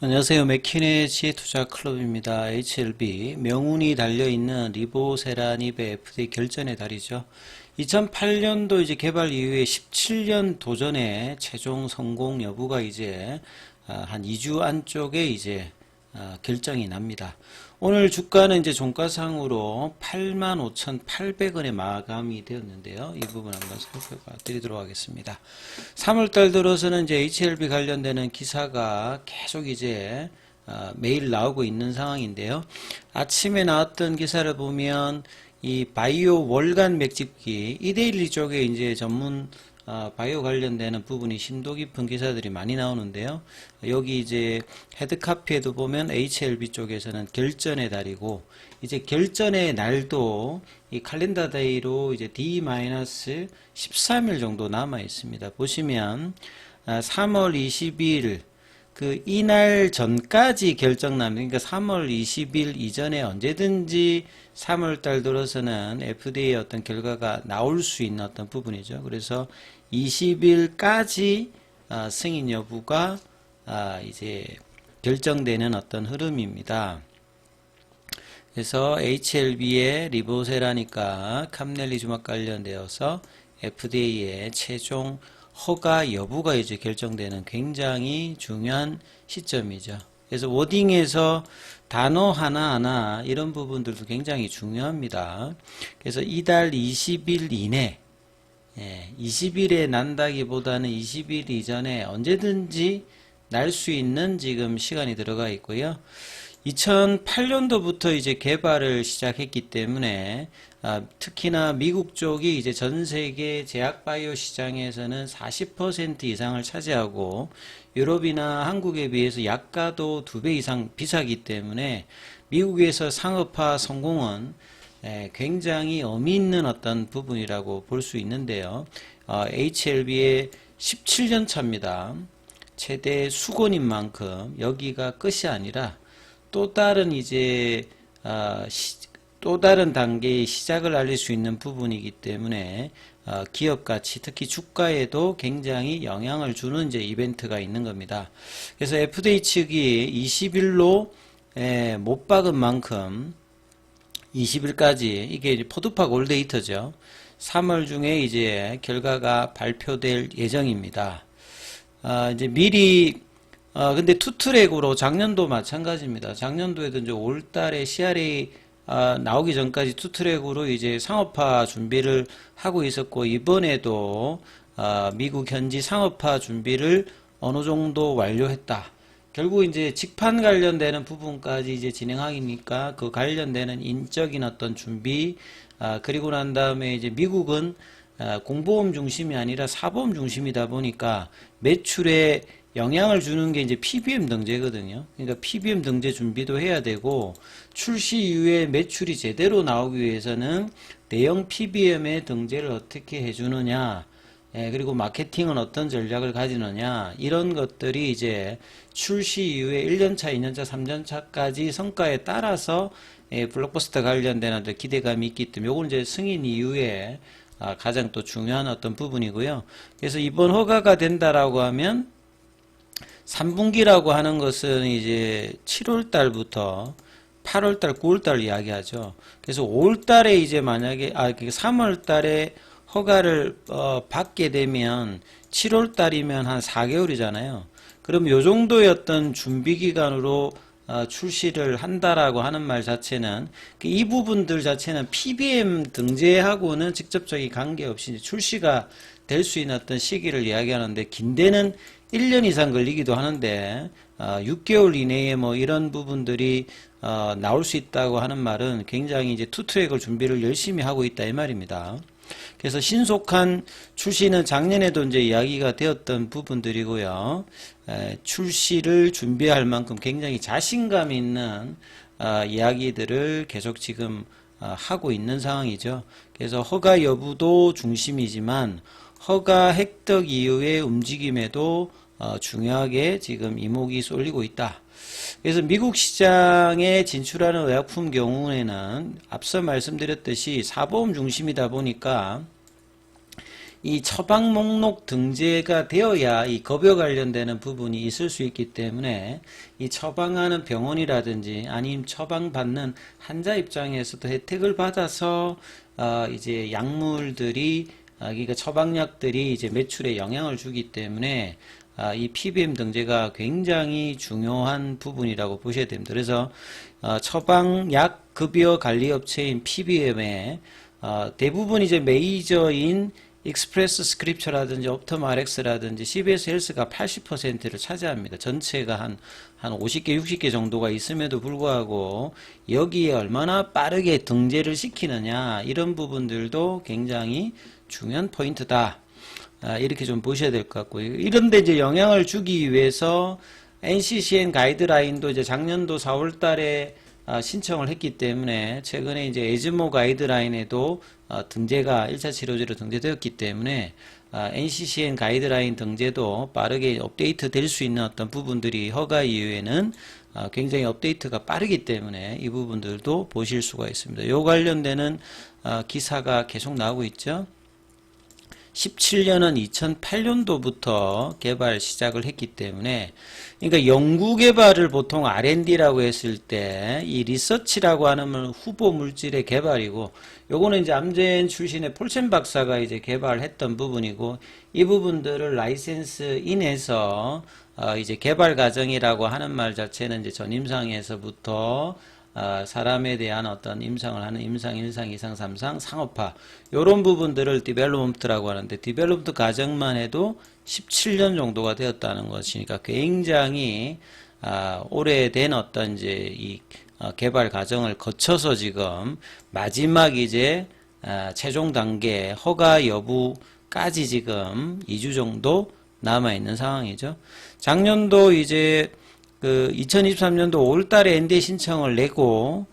안녕하세요. 맥킨의 지혜투자클럽입니다. HLB 명운이 달려있는 리보세라닙의 FDA 결전의 달이죠. 2008년도 이제 개발 이후에 17년 도전의 최종 성공 여부가 이제 한 2주 안쪽에 이제 결정이 납니다. 오늘 주가는 이제 종가상으로 85,800원에 마감이 되었는데요. 이 부분 한번 살펴봐 드리도록 하겠습니다. 3월달 들어서는 이제 HLB 관련되는 기사가 계속 이제 매일 나오고 있는 상황인데요. 아침에 나왔던 기사를 보면 이 바이오 월간 맥집기 이데일리 쪽에 이제 전문 바이오 관련되는 부분이 심도 깊은 기사들이 많이 나오는데요. 여기 이제 헤드카피에도 보면 HLB 쪽에서는 결전의 달이고, 이제 결전의 날도 이 칼렌더 데이로 이제 D-13일 정도 남아 있습니다. 보시면 3월 20일 이날 전까지 결정나면, 그러니까 3월 20일 이전에 언제든지 3월달 들어서는 FDA의 어떤 결과가 나올 수 있는 어떤 부분이죠. 그래서 20일까지 승인 여부가 이제 결정되는 어떤 흐름입니다. 그래서 HLB의 리보세라니까 캄넬리주막 관련되어서 FDA의 최종 허가 여부가 이제 결정되는 굉장히 중요한 시점이죠. 그래서 워딩에서 단어 하나하나 이런 부분들도 굉장히 중요합니다. 그래서 이달 20일 이내, 20일에 난다기보다는 20일 이전에 언제든지 날 수 있는 지금 시간이 들어가 있고요. 2008년도부터 이제 개발을 시작했기 때문에 특히나 미국 쪽이 이제 전 세계 제약바이오 시장에서는 40% 이상을 차지하고, 유럽이나 한국에 비해서 약가도 2배 이상 비싸기 때문에 미국에서 상업화 성공은 굉장히 의미 있는 어떤 부분이라고 볼 수 있는데요. HLB의 17년 차입니다. 최대 수건인 만큼 여기가 끝이 아니라 또 다른 이제 또 다른 단계의 시작을 알릴 수 있는 부분이기 때문에 기업 가치, 특히 주가에도 굉장히 영향을 주는 이제 이벤트가 있는 겁니다. 그래서 FDA 측이 20일로 못 박은 만큼 20일까지, 이게 이제 포드파 골데이터죠. 3월 중에 이제 결과가 발표될 예정입니다. 이제 미리 근데 투트랙으로 작년도 마찬가지입니다. 작년도에도 이제 5월달에 CRA 나오기 전까지 투트랙으로 이제 상업화 준비를 하고 있었고, 이번에도 미국 현지 상업화 준비를 어느 정도 완료했다. 결국 이제 직판 관련되는 부분까지 이제 진행하니까 그 관련되는 인적인 어떤 준비, 그리고 난 다음에 이제 미국은 공보험 중심이 아니라 사보험 중심이다 보니까 매출에 영향을 주는 게 이제 PBM 등재거든요. 그러니까 PBM 등재 준비도 해야 되고, 출시 이후에 매출이 제대로 나오기 위해서는 대형 PBM의 등재를 어떻게 해주느냐, 그리고 마케팅은 어떤 전략을 가지느냐, 이런 것들이 이제 출시 이후에 1년차, 2년차, 3년차까지 성과에 따라서 블록버스터 관련된 기대감이 있기 때문에 요건 이제 승인 이후에 가장 또 중요한 어떤 부분이고요. 그래서 이번 허가가 된다라고 하면 3분기라고 하는 것은 이제 7월 달부터 8월 달, 9월 달 이야기하죠. 그래서 5월 달에 이제 만약에 3월 달에 허가를 받게 되면 7월 달이면 한 4개월이잖아요. 그럼 요 정도의 어떤 준비 기간으로 출시를 한다라고 하는 말 자체는, 이 부분들 자체는 PBM 등재하고는 직접적인 관계없이 출시가 될 수 있는 어떤 시기를 이야기하는데, 긴 데는 1년 이상 걸리기도 하는데 6개월 이내에 뭐 이런 부분들이 나올 수 있다고 하는 말은 굉장히 이제 투트랙을 준비를 열심히 하고 있다 이 말입니다. 그래서 신속한 출시는 작년에도 이제 이야기가 되었던 부분들이고요. 출시를 준비할 만큼 굉장히 자신감 있는 이야기들을 계속 지금 하고 있는 상황이죠. 그래서 허가 여부도 중심이지만 허가 획득 이후의 움직임에도 중요하게 지금 이목이 쏠리고 있다. 그래서 미국 시장에 진출하는 의약품 경우에는 앞서 말씀드렸듯이 사보험 중심이다 보니까 이 처방 목록 등재가 되어야 이 급여 관련되는 부분이 있을 수 있기 때문에 이 처방하는 병원이라든지 아니면 처방받는 환자 입장에서도 혜택을 받아서 이제 약물들이 그러니까 처방약들이 이제 매출에 영향을 주기 때문에 이 PBM 등재가 굉장히 중요한 부분이라고 보셔야 됩니다. 그래서 처방약 급여 관리업체인 PBM에 대부분 이제 메이저인 익스프레스 스크립처라든지 옵토마렉스라든지 CVS 헬스가 80%를 차지합니다. 전체가 한 50개, 60개 정도가 있음에도 불구하고 여기에 얼마나 빠르게 등재를 시키느냐 이런 부분들도 굉장히 중요한 포인트다. 이렇게 좀 보셔야 될 것 같고요. 이런데 이제 영향을 주기 위해서 NCCN 가이드라인도 이제 작년도 4월 달에 신청을 했기 때문에 최근에 이제 에즈모 가이드라인에도 등재가 1차 치료제로 등재되었기 때문에 NCCN 가이드라인 등재도 빠르게 업데이트 될 수 있는 어떤 부분들이 허가 이후에는 굉장히 업데이트가 빠르기 때문에 이 부분들도 보실 수가 있습니다. 요 관련되는 기사가 계속 나오고 있죠. 17년은 2008년도부터 개발 시작을 했기 때문에 그러니까 연구개발을 보통 R&D라고 했을 때 이 리서치라고 하는 후보 물질의 개발이고 요거는 이제 암젠 출신의 폴첸 박사가 이제 개발했던 부분이고 이 부분들을 라이센스 인해서 이제 개발 과정이라고 하는 말 자체는 이제 전임상에서부터 사람에 대한 어떤 임상을 하는 임상 1상, 2상, 3상, 상업화 요런 부분들을 디벨롭먼트라고 하는데 디벨롭먼트 과정만 해도 17년 정도가 되었다는 것이니까 굉장히 오래된 어떤 이제 이 개발 과정을 거쳐서 지금 마지막 이제 최종 단계 허가 여부까지 지금 2주 정도 남아 있는 상황이죠. 작년도 이제 2023년도 5월달에 NDA 신청을 내고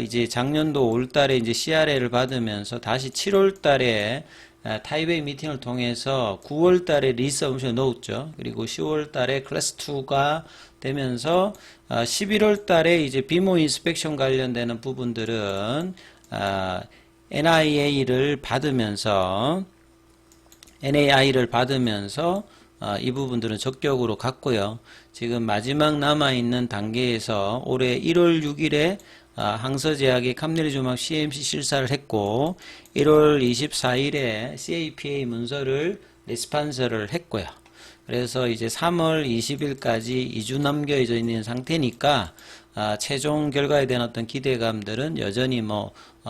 이제 작년도 5월달에 이제 CRA를 받으면서 다시 7월달에 타이베이 미팅을 통해서 9월달에 리서브미션을 넣었죠. 그리고 10월달에 클래스 2가 되면서 11월달에 이제 비모 인스펙션 관련되는 부분들은 NAI를 받으면서 이 부분들은 적격으로 갔고요. 지금 마지막 남아있는 단계에서 올해 1월 6일에 항서제약이 캄네리주막 CMC 실사를 했고 1월 24일에 CAPA 문서를 리스판서를 했고요. 그래서 이제 3월 20일까지 2주 남겨져 있는 상태니까 최종 결과에 대한 어떤 기대감들은 여전히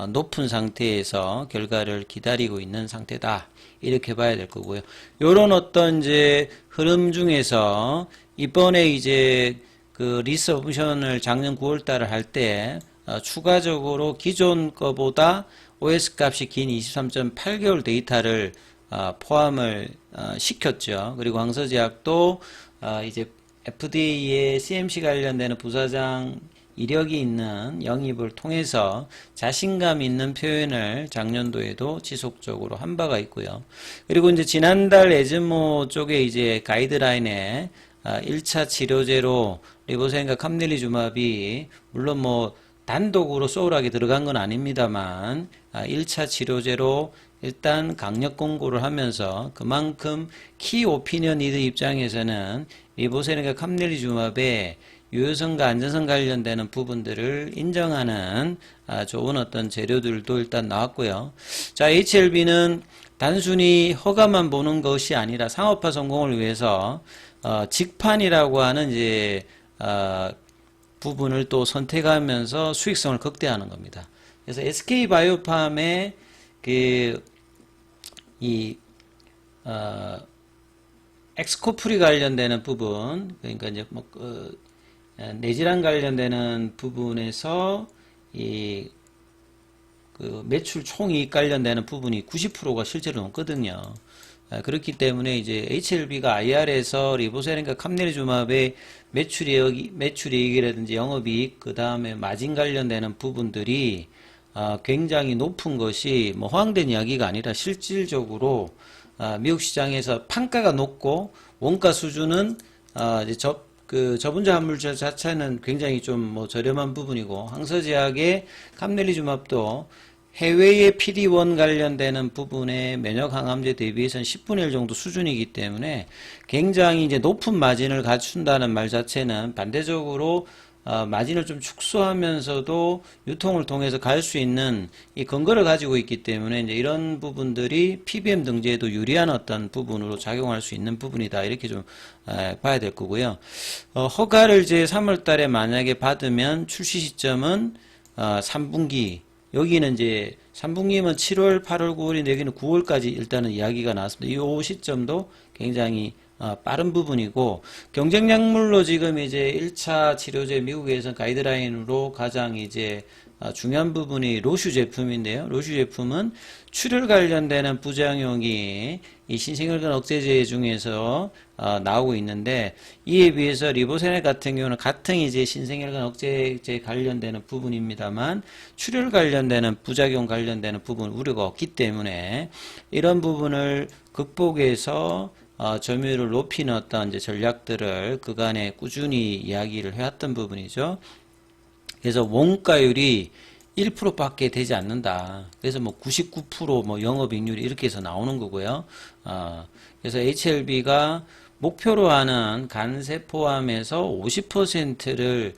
높은 상태에서 결과를 기다리고 있는 상태다. 이렇게 봐야 될 거고요. 요런 어떤 이제 흐름 중에서 이번에 이제 그 리서브미션을 작년 9월 달에 할 때 추가적으로 기존 거보다 OS 값이 긴 23.8개월 데이터를 포함을 시켰죠. 그리고 황서제약도 이제 FDA의 CMC 관련되는 부사장 이력이 있는 영입을 통해서 자신감 있는 표현을 작년도에도 지속적으로 한 바가 있고요. 그리고 이제 지난달 에즈모 쪽에 이제 가이드라인에 1차 치료제로 리보세인과 캄넬리주마비 물론 단독으로 소홀하게 들어간 건 아닙니다만 1차 치료제로 일단 강력 공고를 하면서 그만큼 키 오피니언 리더 입장에서는 리보세인과 캄넬리주마비의 유효성과 안전성 관련되는 부분들을 인정하는 좋은 어떤 재료들도 일단 나왔고요. 자, HLB는 단순히 허가만 보는 것이 아니라 상업화 성공을 위해서 직판이라고 하는 이제 부분을 또 선택하면서 수익성을 극대화하는 겁니다. 그래서 SK바이오팜의 엑스코프리 관련되는 부분, 그러니까 이제 내질환 관련되는 부분에서 매출 총이익 관련되는 부분이 90%가 실제로 넘거든요. 그렇기 때문에 이제 HLB가 IR에서 리보세린과 캄넬리주마브의 매출이익이라든지 영업이익, 그 다음에 마진 관련되는 부분들이 굉장히 높은 것이 허황된 이야기가 아니라 실질적으로 미국 시장에서 판가가 높고 원가 수준은 이제 저분자 함물질 자체는 굉장히 좀 저렴한 부분이고 항서제약의 캄넬리주마브도 해외의 PD-1 관련되는 부분의 면역 항암제 대비해서는 10분의 1 정도 수준이기 때문에 굉장히 이제 높은 마진을 갖춘다는 말 자체는 반대적으로 마진을 좀 축소하면서도 유통을 통해서 갈 수 있는 이 근거를 가지고 있기 때문에 이제 이런 부분들이 PBM 등재에도 유리한 어떤 부분으로 작용할 수 있는 부분이다. 이렇게 좀 봐야 될 거고요. 허가를 이제 3월 달에 만약에 받으면 출시 시점은 3분기. 여기는 이제 3분기면 7월, 8월, 9월인데 여기는 9월까지 일단은 이야기가 나왔습니다. 이 시점도 굉장히 빠른 부분이고, 경쟁약물로 지금 이제 1차 치료제 미국에서 가이드라인으로 가장 이제 중요한 부분이 로슈 제품인데요. 로슈 제품은 출혈 관련되는 부작용이 이 신생혈관 억제제 중에서 나오고 있는데, 이에 비해서 리보세넷 같은 경우는 같은 이제 신생혈관 억제제 관련되는 부분입니다만 출혈 관련되는 부작용 관련되는 부분 우려가 없기 때문에 이런 부분을 극복해서 점유율을 높이는 어떤 이제 전략들을 그간에 꾸준히 이야기를 해왔던 부분이죠. 그래서 원가율이 1%밖에 되지 않는다. 그래서 뭐 99% 영업이익률이 이렇게 해서 나오는 거고요. 그래서 HLB가 목표로 하는 간세 포함해서 50%를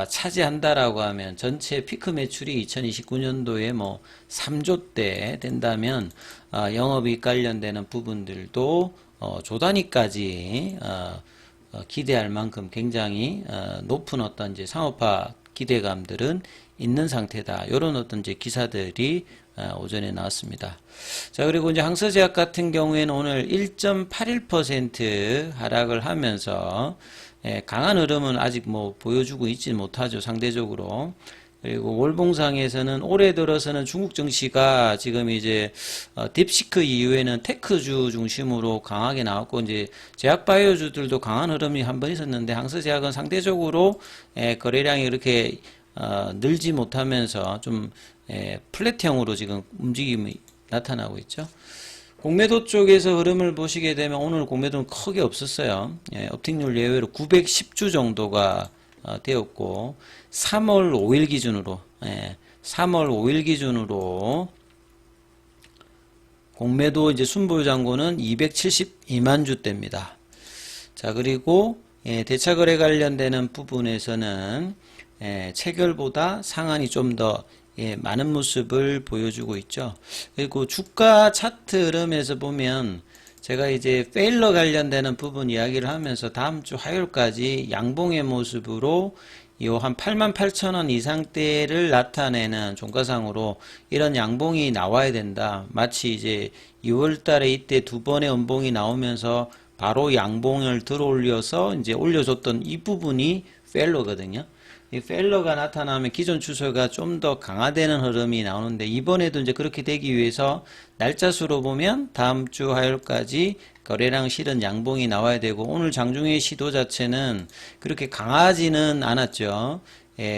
차지한다라고 하면 전체 피크 매출이 2029년도에 뭐 3조대 된다면 영업이익 관련되는 부분들도 조 단위까지 기대할 만큼 굉장히 높은 어떤 이제 상업화 기대감들은 있는 상태다. 이런 어떤 이제 기사들이 오전에 나왔습니다. 자, 그리고 이제 항서제약 같은 경우에는 오늘 1.81% 하락을 하면서 강한 흐름은 아직 뭐 보여주고 있지 못하죠. 상대적으로. 그리고 월봉상에서는 올해 들어서는 중국 증시가 지금 이제 딥시크 이후에는 테크주 중심으로 강하게 나왔고, 이제 제약바이오주들도 강한 흐름이 한 번 있었는데 항서제약은 상대적으로 거래량이 그렇게 늘지 못하면서 좀 플랫형으로 지금 움직임이 나타나고 있죠. 공매도 쪽에서 흐름을 보시게 되면 오늘 공매도는 크게 없었어요. 업틱률 예외로 910주 정도가 되었고, 3월 5일 기준으로 3월 5일 기준으로 공매도 이제 순보유 잔고는 272만 주대입니다. 자, 그리고 대차거래 관련되는 부분에서는 체결보다 상한이 좀 더 많은 모습을 보여주고 있죠. 그리고 주가 차트 흐름에서 보면 제가 이제 페일러 관련되는 부분 이야기를 하면서 다음 주 화요일까지 양봉의 모습으로 요 한 88,000원 이상대를 나타내는 종가상으로 이런 양봉이 나와야 된다. 마치 이제 6월 달에 이때 두 번의 음봉이 나오면서 바로 양봉을 들어 올려서 이제 올려줬던 이 부분이 페일러거든요. 이 페일러가 나타나면 기존 추세가 좀 더 강화되는 흐름이 나오는데, 이번에도 이제 그렇게 되기 위해서 날짜수로 보면 다음 주 화요일까지 거래량 실은 양봉이 나와야 되고, 오늘 장중의 시도 자체는 그렇게 강하지는 않았죠.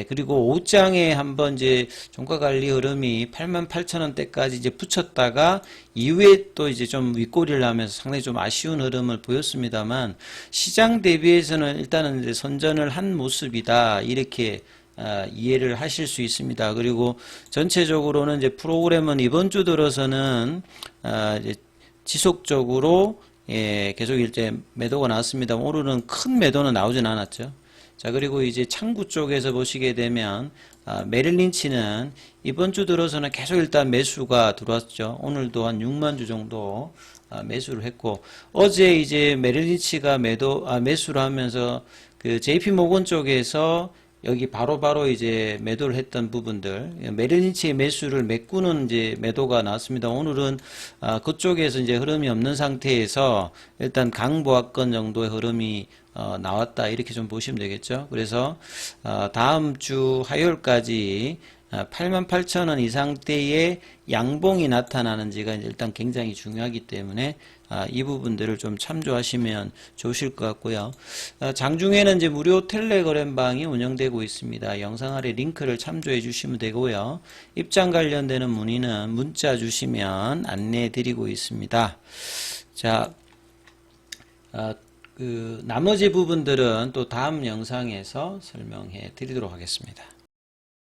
그리고 옷장에 한번 이제 종가 관리 흐름이 88,000원대까지 이제 붙였다가 이후에 또 이제 좀 윗꼬리를 하면서 상당히 좀 아쉬운 흐름을 보였습니다만, 시장 대비해서는 일단은 이제 선전을 한 모습이다. 이렇게 이해를 하실 수 있습니다. 그리고 전체적으로는 이제 프로그램은 이번 주 들어서는 이제 지속적으로 계속 이제 매도가 나왔습니다. 오늘은 큰 매도는 나오진 않았죠. 자, 그리고 이제 창구 쪽에서 보시게 되면 메릴린치는 이번 주 들어서는 계속 일단 매수가 들어왔죠. 오늘도 한 6만 주 정도 매수를 했고, 어제 이제 메릴린치가 매수를 하면서 그 JP모건 쪽에서 여기 바로 이제 매도를 했던 부분들, 메릴린치의 매수를 메꾸는 이제 매도가 나왔습니다. 오늘은 그쪽에서 이제 흐름이 없는 상태에서 일단 강보합권 정도의 흐름이 나왔다, 이렇게 좀 보시면 되겠죠. 그래서 다음 주 화요일까지 88,000원 이상대의 양봉이 나타나는지가 일단 굉장히 중요하기 때문에 이 부분들을 좀 참조하시면 좋으실 것 같고요. 장중에는 이제 무료 텔레그램방이 운영되고 있습니다. 영상 아래 링크를 참조해 주시면 되고요. 입장 관련되는 문의는 문자 주시면 안내해 드리고 있습니다. 자, 그 나머지 부분들은 또 다음 영상에서 설명해 드리도록 하겠습니다.